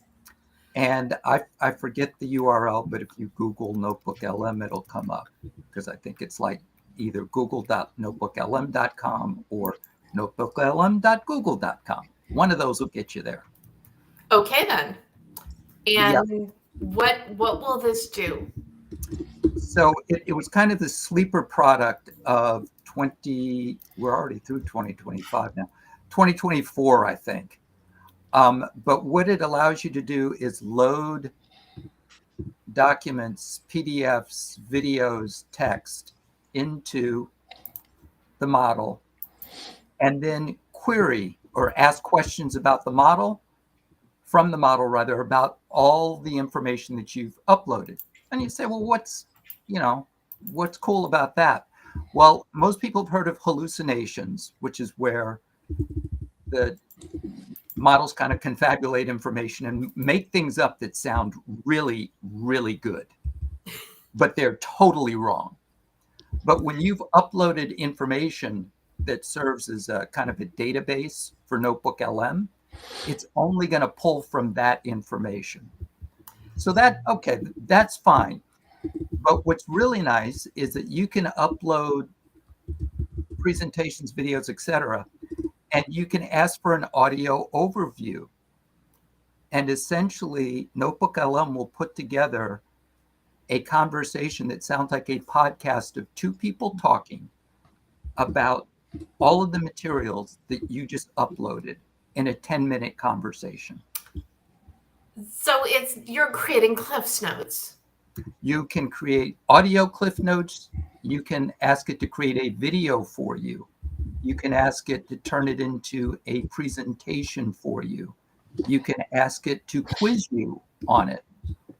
And I forget the URL, but if you Google Notebook LM, it'll come up, because I think it's like either google.notebooklm.com or notebooklm.google.com. One of those will get you there. Okay, then. And what will this do? So it was kind of the sleeper product of we're already through 2025 now, 2024, I think. But what it allows you to do is load documents, PDFs, videos, text into the model, and then query or ask questions about the model, from the model rather, about all the information that you've uploaded. And you say, well, what's cool about that? Well, most people have heard of hallucinations, which is where the models kind of confabulate information and make things up that sound really, really good, but they're totally wrong. But when you've uploaded information that serves as a kind of a database for Notebook LM, it's only going to pull from that information. So that's fine. But what's really nice is that you can upload presentations, videos, etc., and you can ask for an audio overview. And essentially, Notebook LM will put together a conversation that sounds like a podcast of two people talking about all of the materials that you just uploaded in a 10-minute conversation. So you're creating Cliff's Notes. You can create audio cliff notes. You can ask it to create a video for you. You can ask it to turn it into a presentation for you. You can ask it to quiz you on it,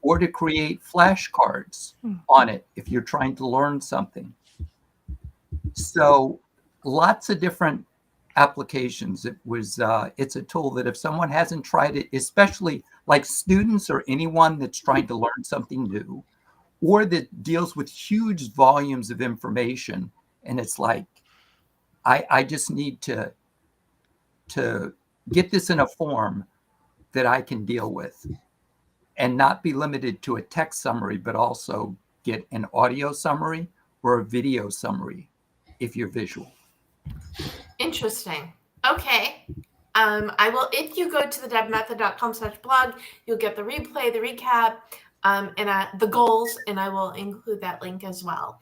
or to create flashcards on it if you're trying to learn something. So lots of different applications. It's a tool that if someone hasn't tried it, especially like students or anyone that's trying to learn something new, or that deals with huge volumes of information, and it's like, I just need to get this in a form that I can deal with and not be limited to a text summary, but also get an audio summary or a video summary if you're visual. Interesting. Okay. I will, if you go to the debmethod.com/blog, you'll get the replay, the recap, and the goals, and I will include that link as well.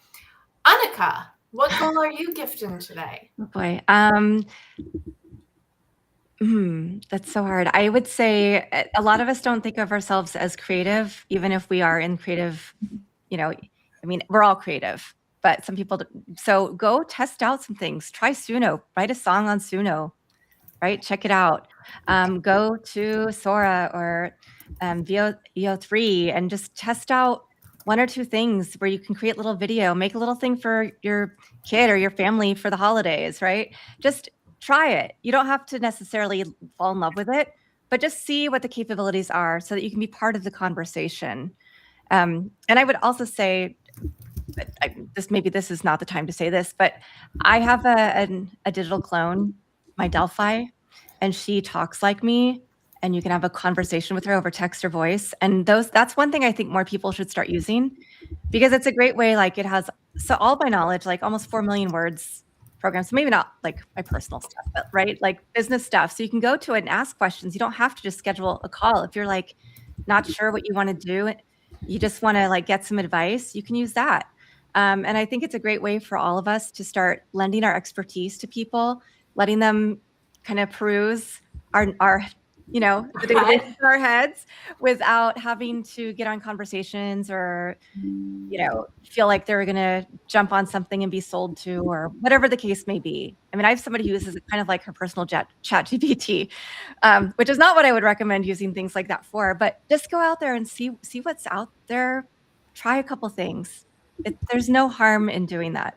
Anika, what goal are you gifting today? Oh boy. That's so hard. I would say a lot of us don't think of ourselves as creative, even if we are in creative, I mean, we're all creative, but some people, so go test out some things. Try Suno, write a song on Suno, right? Check it out. Go to Sora or VO3 and just test out one or two things where you can create a little video, make a little thing for your kid or your family for the holidays, right? Just try it. You don't have to necessarily fall in love with it, but just see what the capabilities are so that you can be part of the conversation. And I would also say, maybe this is not the time to say this, but I have a digital clone, my Delphi, and she talks like me, and you can have a conversation with her over text or voice. And that's one thing I think more people should start using, because it's a great way. Like, it has, so all my knowledge, like almost 4 million words program. So maybe not like my personal stuff, but right, like business stuff. So you can go to it and ask questions. You don't have to just schedule a call. If you're like not sure what you want to do, you just want to like get some advice, you can use that. And I think it's a great way for all of us to start lending our expertise to people, letting them kind of peruse our the database in our heads without having to get on conversations or, feel like they're going to jump on something and be sold to, or whatever the case may be. I mean, I have somebody who uses it kind of like her personal chat GPT, which is not what I would recommend using things like that for, but just go out there and see what's out there. Try a couple things. There's no harm in doing that.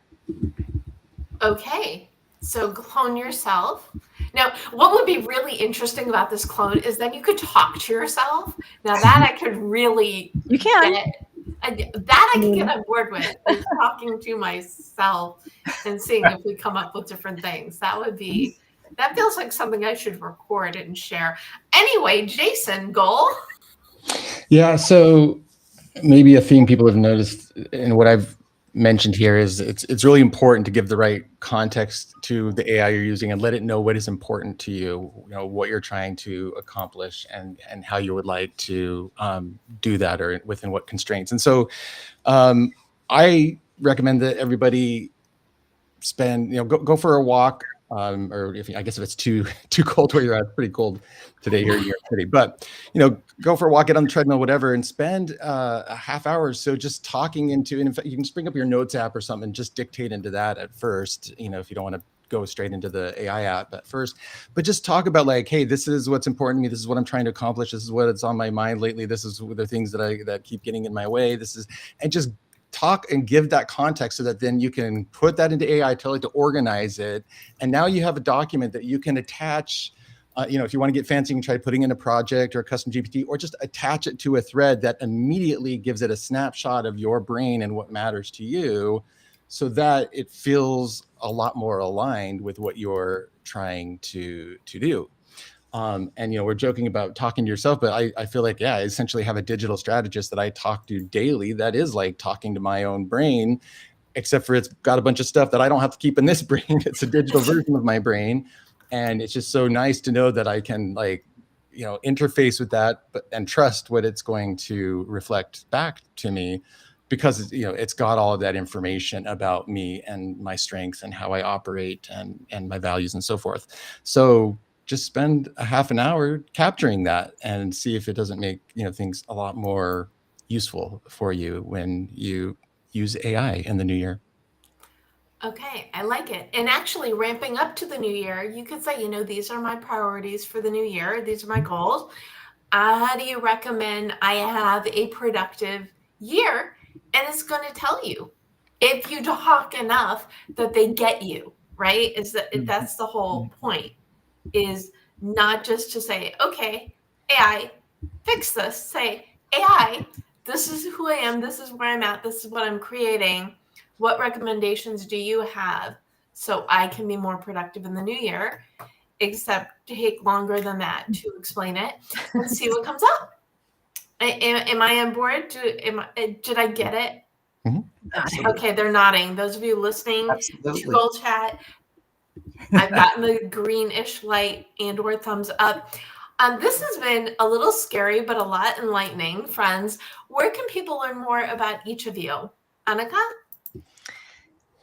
Okay. So clone yourself. Now, what would be really interesting about this clone is then you could talk to yourself. Now that I could really You can. I can get on board with, is talking to myself and seeing if we come up with different things. That feels like something I should record and share. Anyway, Jason, goal? Yeah, so maybe a theme people have noticed in what I've mentioned here is it's really important to give the right context to the AI you're using and let it know what is important to you, what you're trying to accomplish and how you would like to do that, or within what constraints. And so I recommend that everybody go for a walk, or I guess if it's too cold where you're at, it's pretty cold today here in New York City, but go for a walk, get on the treadmill, whatever, and spend a half hour or so just talking into, and in fact, you can bring up your notes app or something and just dictate into that at first, if you don't want to go straight into the AI app at first, but just talk about like, hey, this is what's important to me. This is what I'm trying to accomplish. This is what's on my mind lately. This is the things that keep getting in my way. And just talk and give that context so that then you can put that into AI, tell it to organize it. And now you have a document that you can attach, if you want to get fancy, you can try putting in a project or a custom GPT, or just attach it to a thread that immediately gives it a snapshot of your brain and what matters to you, so that it feels a lot more aligned with what you're trying to do. And we're joking about talking to yourself, but I feel like, I essentially have a digital strategist that I talk to daily that is like talking to my own brain, except for it's got a bunch of stuff that I don't have to keep in this brain. It's a digital version of my brain. And it's just so nice to know that I can interface with that and trust what it's going to reflect back to me, because it's got all of that information about me and my strengths and how I operate and my values and so forth. So just spend a half an hour capturing that and see if it doesn't make things a lot more useful for you when you use AI in the new year. Okay, I like it. And actually, ramping up to the new year, you could say, these are my priorities for the new year. These are my goals. How do you recommend I have a productive year? And it's going to tell you if you talk enough that they get you, right? That's the whole point, is not just to say, okay, AI, fix this. Say, AI, this is who I am. This is where I'm at. This is what I'm creating. What recommendations do you have so I can be more productive in the new year? Except take longer than that to explain it and see what comes up. Am I on board? Did I get it? Mm-hmm. Okay, they're nodding. Those of you listening Absolutely. to GoalChat, I've gotten the greenish light and/or thumbs up. This has been a little scary, but a lot enlightening. Friends, where can people learn more about each of you? Anika?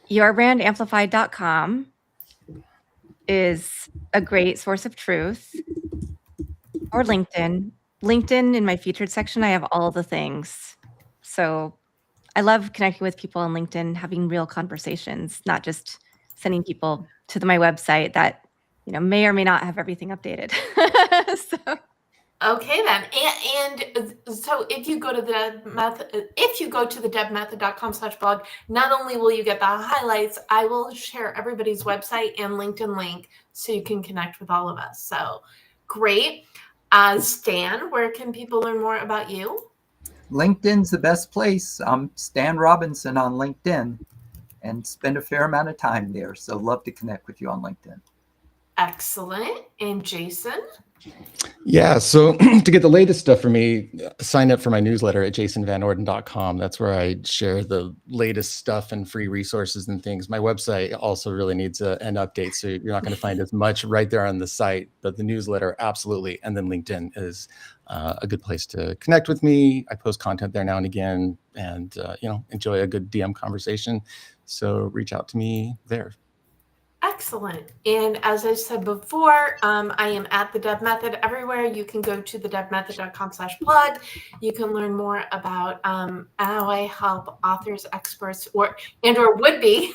Yourbrandamplified.com is a great source of truth. Or LinkedIn. LinkedIn, in my featured section, I have all the things. So I love connecting with people on LinkedIn, having real conversations, not just sending people to my website that may or may not have everything updated. So. Okay then, and so if you go to the debmethod.com/blog, not only will you get the highlights, I will share everybody's website and LinkedIn link so you can connect with all of us. So great. Stan, where can people learn more about you? LinkedIn's the best place. I'm Stan Robinson on LinkedIn and spend a fair amount of time there. So love to connect with you on LinkedIn. Excellent. And Jason? Yeah, so to get the latest stuff for me, sign up for my newsletter at jasonvanorden.com. That's where I share the latest stuff and free resources and things. My website also really needs an update, so you're not going to find as much right there on the site, but the newsletter, absolutely. And then LinkedIn is a good place to connect with me. I post content there now and again, and enjoy a good DM conversation. So reach out to me there. Excellent. And as I said before, I am at the Deb Method everywhere. You can go to thedebmethod.com/plug. You can learn more about how I help authors, experts, or would be,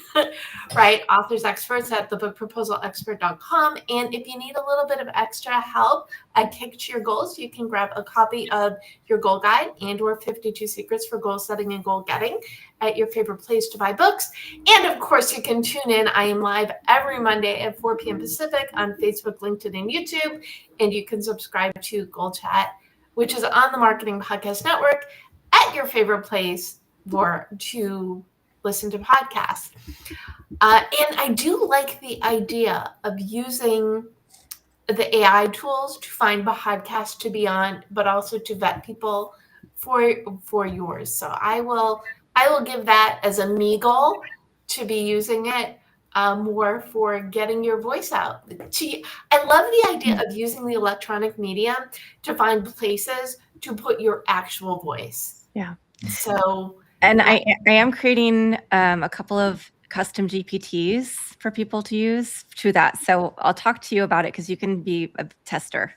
right, authors, experts at thebookproposalexpert.com. And if you need a little bit of extra help at Kick to Your Goals, you can grab a copy of your goal guide and/or 52 secrets for goal setting and goal getting at your favorite place to buy books. And of course, you can tune in. I am live every Monday at 4 p.m. Pacific on Facebook, LinkedIn, and YouTube. And you can subscribe to GoalChat, which is on the Marketing Podcast Network, at your favorite place to listen to podcasts. And I do like the idea of using the AI tools to find podcasts to be on, but also to vet people for yours. So I will give that as a me goal, to be using it more for getting your voice out. I love the idea of using the electronic medium to find places to put your actual voice. Yeah. So, and I am creating a couple of custom GPTs for people to use to that. So I'll talk to you about it because you can be a tester.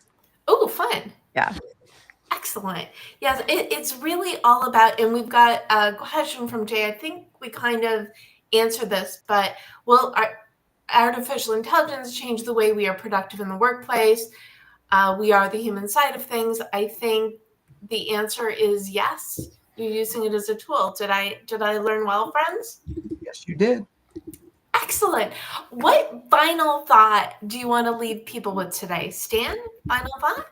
Oh, fun. Yeah. Excellent. Yes, it's really all about, and we've got a question from Jay. I think we kind of answered this, but will artificial intelligence change the way we are productive in the workplace? We are the human side of things. I think the answer is yes. You're using it as a tool. Did I learn well, friends? Yes, you did. Excellent. What final thought do you want to leave people with today? Stan, final thought?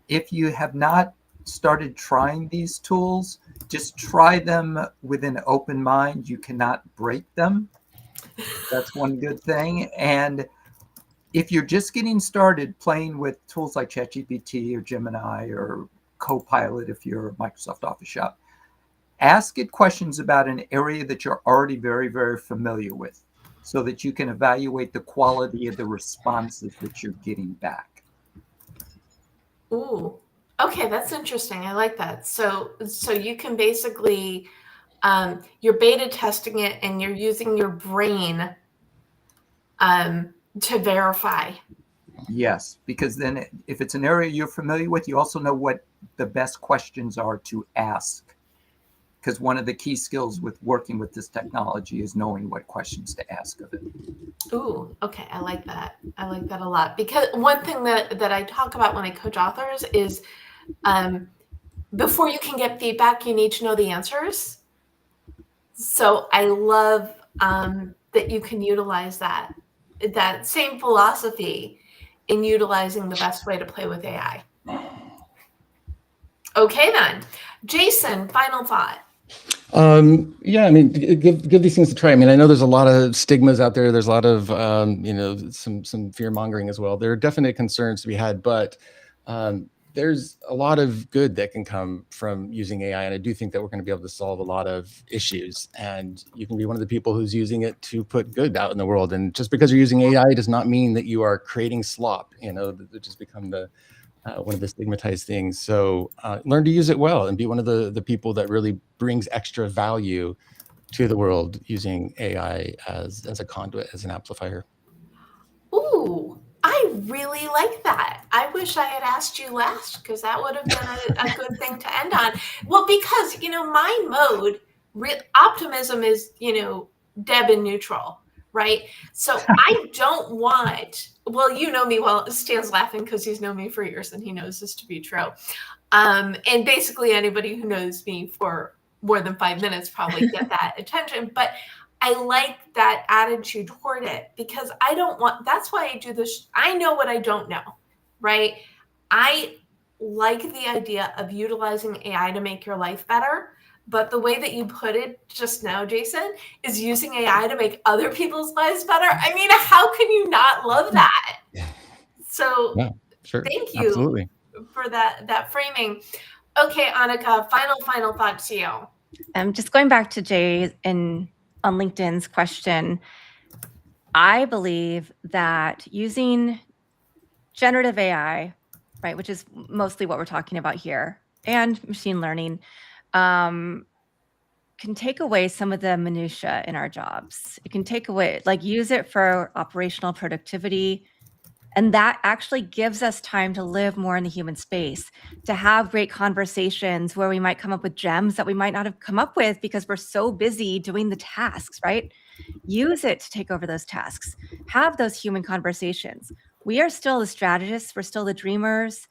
If you have not started trying these tools, just try them with an open mind. You cannot break them. That's one good thing. And if you're just getting started playing with tools like ChatGPT or Gemini or Copilot, if you're a Microsoft Office shop, ask it questions about an area that you're already very, very familiar with so that you can evaluate the quality of the responses that you're getting back. Ooh, okay, that's interesting. I like that. So you can basically, you're beta testing it and you're using your brain to verify Yes, because then if it's an area you're familiar with, you also know what the best questions are to ask. Because one of the key skills with working with this technology is knowing what questions to ask of it. Ooh, okay. I like that. I like that a lot. Because one thing that I talk about when I coach authors is before you can get feedback, you need to know the answers. So I love that you can utilize that same philosophy in utilizing the best way to play with AI. Okay, then. Jason, final thought. Yeah, I mean, give these things a try. I mean, I know there's a lot of stigmas out there. There's a lot of, some fear mongering as well. There are definite concerns to be had, but there's a lot of good that can come from using AI. And I do think that we're going to be able to solve a lot of issues. And you can be one of the people who's using it to put good out in the world. And just because you're using AI does not mean that you are creating slop, that just become one of the stigmatized things. So learn to use it well and be one of the people that really brings extra value to the world using AI as a conduit, as an amplifier. Ooh, I really like that. I wish I had asked you last because that would have been a good thing to end on. Well, because, my mode, optimism is, Deb in neutral, right? So I don't want, well, you know me well. Stan's laughing because he's known me for years and he knows this to be true. And basically anybody who knows me for more than 5 minutes probably get that attention. But I like that attitude toward it because I don't want, that's why I do this. I know what I don't know, right? I like the idea of utilizing AI to make your life better. But the way that you put it just now, Jason, is using AI to make other people's lives better. I mean, how can you not love that? So Yeah, sure. thank you Absolutely. for that framing. Okay, Anika, final thought to you. Just going back to Jay on LinkedIn's question, I believe that using generative AI, right, which is mostly what we're talking about here, and machine learning, can take away some of the minutia in our jobs. It can take away, use it for operational productivity. And that actually gives us time to live more in the human space, to have great conversations where we might come up with gems that we might not have come up with because we're so busy doing the tasks, right? Use it to take over those tasks. Have those human conversations. We are still the strategists. We're still the dreamers.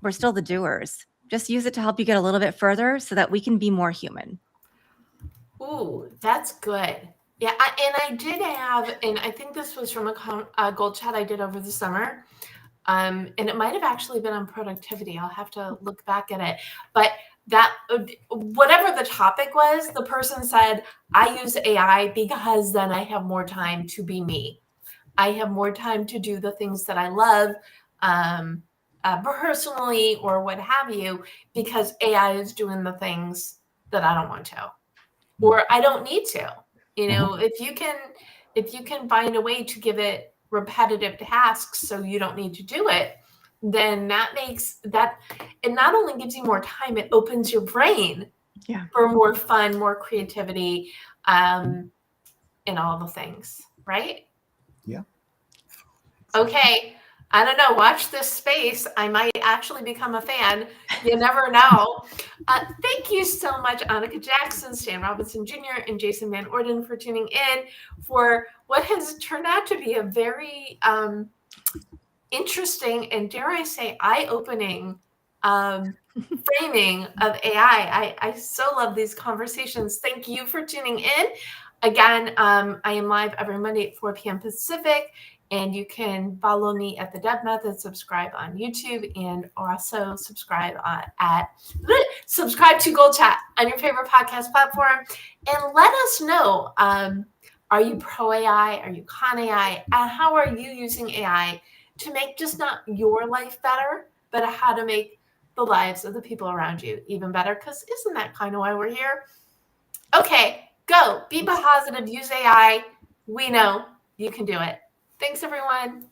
We're still the doers. Just use it to help you get a little bit further so that we can be more human. Ooh, that's good. Yeah, I did have, and I think this was from a GoalChat I did over the summer, and it might have actually been on productivity. I'll have to look back at it. But that, whatever the topic was, the person said, I use AI because then I have more time to be me. I have more time to do the things that I love personally or what have you, because AI is doing the things that I don't want to. Or I don't need to. If you can find a way to give it repetitive tasks so you don't need to do it, then that makes that, it not only gives you more time, it opens your brain for more fun, more creativity, and all the things, right? Yeah. Okay. I don't know. Watch this space. I might actually become a fan. You never know. Thank you so much, Anika Jackson, Stan Robinson Jr., and Jason Van Orden for tuning in for what has turned out to be a very interesting and, dare I say, eye-opening framing of AI. I so love these conversations. Thank you for tuning in. Again, I am live every Monday at 4 p.m. Pacific. And you can follow me at The Deb Method, subscribe on YouTube, and also subscribe subscribe to GoalChat on your favorite podcast platform. And let us know, are you pro AI? Are you con AI? How are you using AI to make just not your life better, but how to make the lives of the people around you even better? Because isn't that kind of why we're here? Okay, go. Be positive. Use AI. We know you can do it. Thanks, everyone.